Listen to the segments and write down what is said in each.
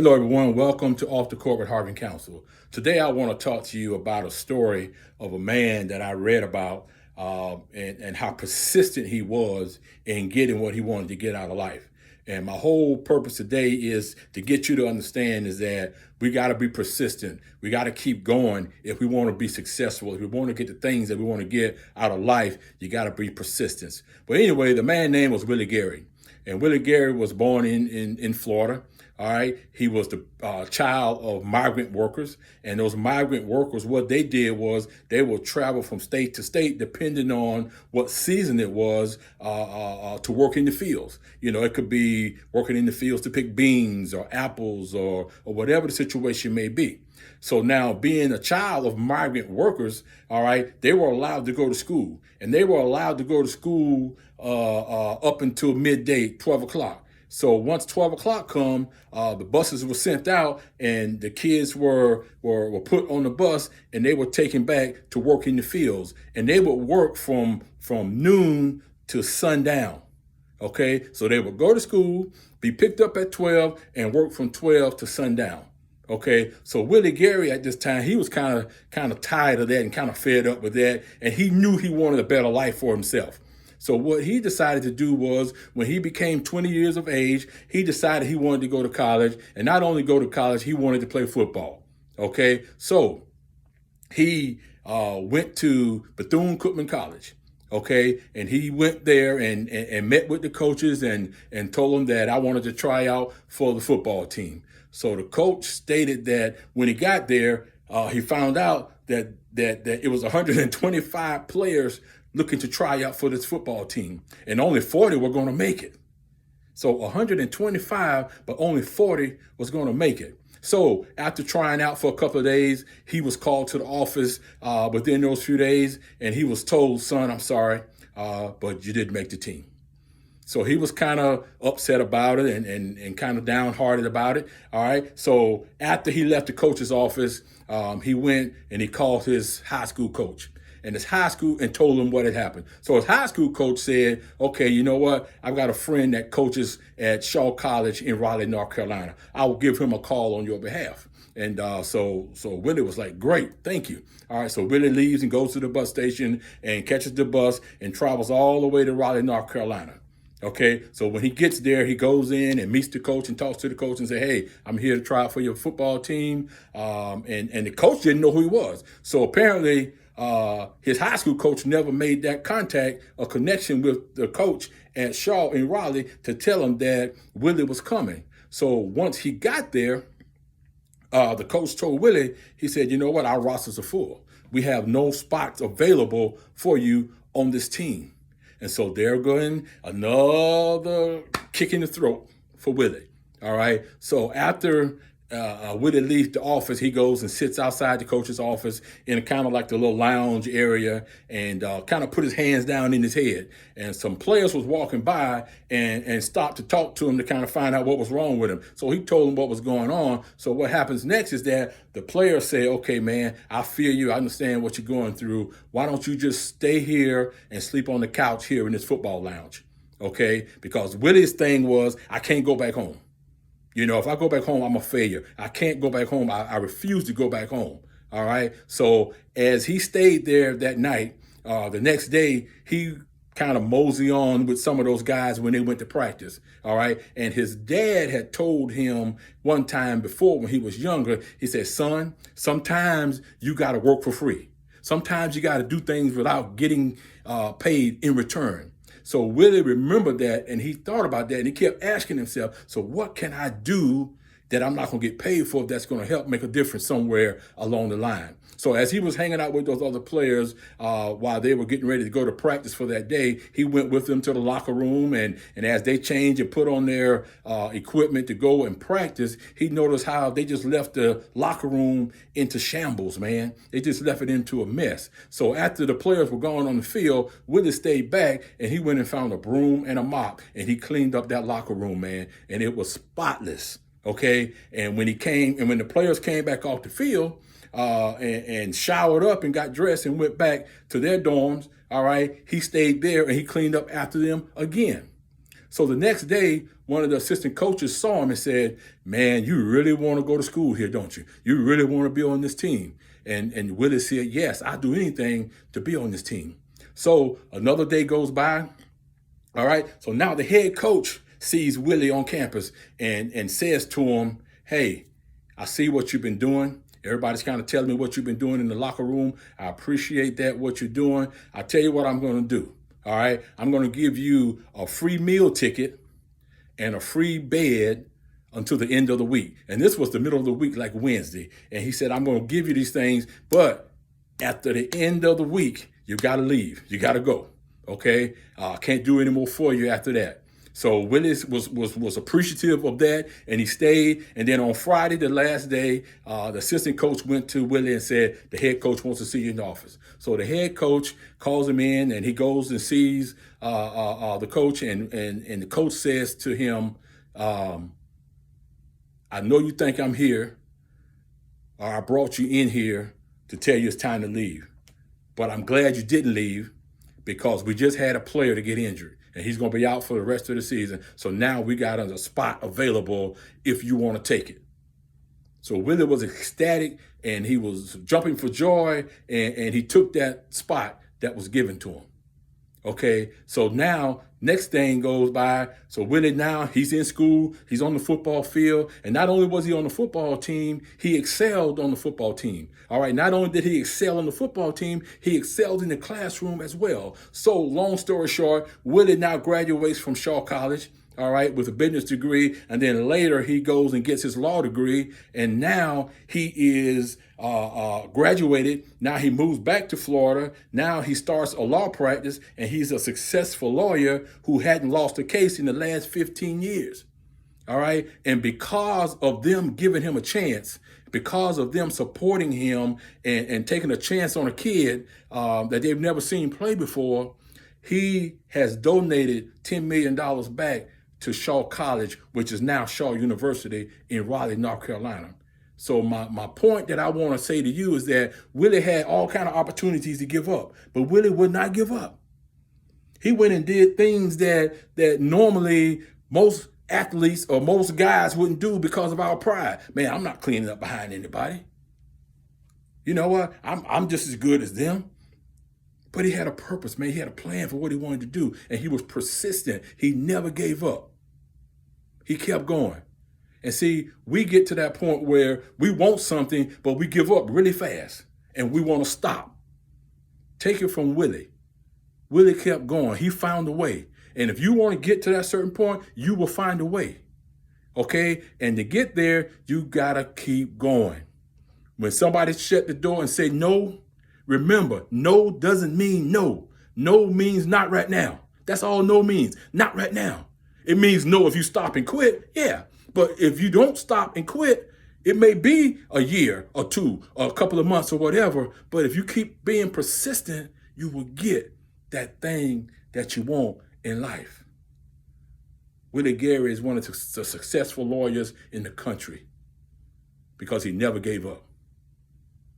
Hello, everyone. Welcome to Off the Court with Harvin Council. Today, I want to talk to you about a story of a man that I read about and how persistent he was in getting what he wanted to get out of life. And my whole purpose today is to get you to understand is that we got to be persistent. We got to keep going if we want to be successful. If we want to get the things that we want to get out of life, you got to be persistent. But anyway, the man's name was Willie Gary. And Willie Gary was born in Florida. All right. He was the child of migrant workers. And those migrant workers, what they did was they would travel from state to state, depending on what season it was, to work in the fields. You know, it could be working in the fields to pick beans or apples or whatever the situation may be. So now, being a child of migrant workers, all right, they were allowed to go to school. And they were allowed to go to school up until midday, 12 o'clock. So once 12 o'clock come, the buses were sent out and the kids were put on the bus and they were taken back to work in the fields. And they would work from noon to sundown. Okay, so they would go to school, be picked up at 12 and work from 12 to sundown. Okay, so Willie Gary at this time, he was kind of tired of that and kind of fed up with that. And he knew he wanted a better life for himself. So what he decided to do was when he became 20 years of age, he decided he wanted to go to college, and not only go to college, he wanted to play football. Okay, so he went to Bethune-Cookman College. Okay, and he went there and met with the coaches and told them that I wanted to try out for the football team. So the coach stated that when he got there, he found out that it was 125 players looking to try out for this football team, and only 40 were going to make it. So 125, but only 40 was going to make it. So after trying out for a couple of days, he was called to the office within those few days, and he was told, son, I'm sorry, but you didn't make the team. So he was kind of upset about it and kind of downhearted about it. All right. So after he left the coach's office, he went and he called his high school coach. And his high school and told him what had happened. So his high school coach said, okay, you know what? I've got a friend that coaches at Shaw College in Raleigh, North Carolina. I will give him a call on your behalf. And so Willie was like, great, thank you. All right, so Willie leaves and goes to the bus station and catches the bus and travels all the way to Raleigh, North Carolina. Okay, so when he gets there, he goes in and meets the coach and talks to the coach and say, hey, I'm here to try out for your football team. And the coach didn't know who he was. So apparently, his high school coach never made that contact or connection with the coach at Shaw in Raleigh to tell him that Willie was coming. So once he got there, the coach told Willie, he said, you know what, our rosters are full. We have no spots available for you on this team. And so they're going another kick in the throat for Willie. All right. So after Willie leaves the office, he goes and sits outside the coach's office in kind of like the little lounge area and kind of put his hands down in his head. And some players was walking by and stopped to talk to him to kind of find out what was wrong with him. So he told them what was going on. So what happens next is that the players say, okay, man, I feel you. I understand what you're going through. Why don't you just stay here and sleep on the couch here in this football lounge? Okay, because Willie's thing was, I can't go back home. You know, if I go back home, I'm a failure. I can't go back home. I refuse to go back home. All right. So as he stayed there that night, the next day, he kind of mosey on with some of those guys when they went to practice. All right. And his dad had told him one time before when he was younger, he said, son, sometimes you got to work for free. Sometimes you got to do things without getting paid in return. So Willie remembered that and he thought about that and he kept asking himself, so what can I do that I'm not going to get paid for that's going to help make a difference somewhere along the line? So as he was hanging out with those other players while they were getting ready to go to practice for that day, he went with them to the locker room. And as they changed and put on their equipment to go and practice, he noticed how they just left the locker room into shambles, man. They just left it into a mess. So after the players were gone on the field, Willie stayed back and he went and found a broom and a mop and he cleaned up that locker room, man. And it was spotless. Okay. And when the players came back off the field, and showered up and got dressed and went back to their dorms, all right, he stayed there and he cleaned up after them again. So the next day, one of the assistant coaches saw him and said, man, you really want to go to school here, don't you? You really want to be on this team. And Willie said, yes, I'll do anything to be on this team. So another day goes by. All right. So now the head coach sees Willie on campus and says to him, hey, I see what you've been doing. Everybody's kind of telling me what you've been doing in the locker room. I appreciate that, what you're doing. I'll tell you what I'm going to do. All right. I'm going to give you a free meal ticket and a free bed until the end of the week. And this was the middle of the week, like Wednesday. And he said, I'm going to give you these things, but after the end of the week, you got to leave. You got to go. Okay. Can't do any more for you after that. So Willis was appreciative of that, and he stayed. And then on Friday, the last day, the assistant coach went to Willie and said, the head coach wants to see you in the office. So the head coach calls him in, and he goes and sees the coach, and the coach says to him, I know you think I'm here, or I brought you in here to tell you it's time to leave. But I'm glad you didn't leave, because we just had a player to get injured. And he's going to be out for the rest of the season. So now we got a spot available if you want to take it. So Willie was ecstatic, and he was jumping for joy, and he took that spot that was given to him. Okay, so now next thing goes by. So Willie now, he's in school, he's on the football field, and not only was he on the football team, he excelled on the football team. All right, not only did he excel on the football team, he excelled in the classroom as well. So long story short, Willie now graduates from Shaw College, all right, with a business degree, and then later he goes and gets his law degree, and now he is graduated. Now he moves back to Florida. Now he starts a law practice, and he's a successful lawyer who hadn't lost a case in the last 15 years. All right, and because of them giving him a chance, because of them supporting him and taking a chance on a kid that they've never seen play before, he has donated $10 million back to Shaw College, which is now Shaw University in Raleigh, North Carolina. So my point that I want to say to you is that Willie had all kind of opportunities to give up, but Willie would not give up. He went and did things that normally most athletes or most guys wouldn't do because of our pride. Man, I'm not cleaning up behind anybody. You know what? I'm just as good as them. But he had a purpose, man. He had a plan for what he wanted to do, and he was persistent. He never gave up. He kept going. And see, we get to that point where we want something, but we give up really fast, and we want to stop. Take it from Willie. Willie kept going. He found a way. And if you want to get to that certain point, you will find a way. Okay? And to get there, you got to keep going. When somebody shut the door and say no, remember, no doesn't mean no. No means not right now. That's all no means. Not right now. It means no if you stop and quit. Yeah. But if you don't stop and quit, it may be a year or two or a couple of months or whatever. But if you keep being persistent, you will get that thing that you want in life. Willie Gary is one of the successful lawyers in the country because he never gave up.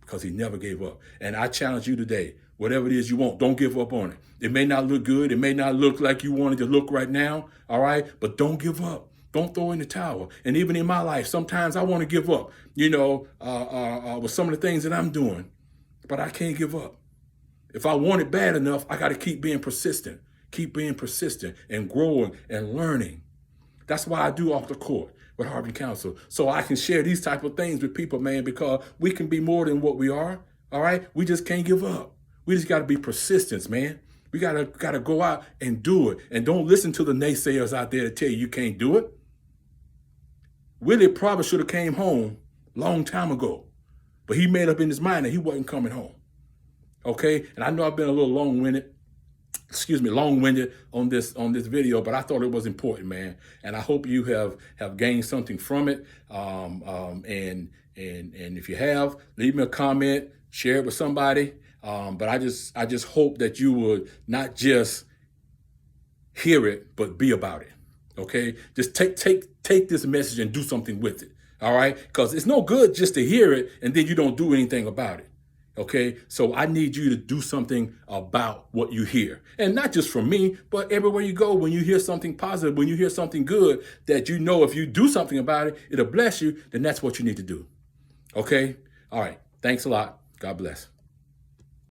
Because he never gave up. And I challenge you today, whatever it is you want, don't give up on it. It may not look good. It may not look like you wanted to look right now. All right. But don't give up. Don't throw in the towel. And even in my life, sometimes I want to give up, with some of the things that I'm doing. But I can't give up. If I want it bad enough, I got to keep being persistent. Keep being persistent and growing and learning. That's why I do Off the Court with Harvey Counsel. So I can share these type of things with people, man, because we can be more than what we are. All right. We just can't give up. We just got to be persistent, man. We gotta go out and do it. And don't listen to the naysayers out there that tell you can't do it. Willie probably should have came home long time ago, but he made up in his mind that he wasn't coming home. Okay. And I know I've been a little long-winded on this video, but I thought it was important, man. And I hope you have gained something from it. And if you have, leave me a comment, share it with somebody. But I just hope that you would not just hear it, but be about it. Okay, just take this message and do something with it. All right, because it's no good just to hear it and then you don't do anything about it. Okay, so I need you to do something about what you hear. And not just from me, but everywhere you go, when you hear something positive, when you hear something good, that you know if you do something about it, it'll bless you, then that's what you need to do. Okay? All right. Thanks a lot. God bless.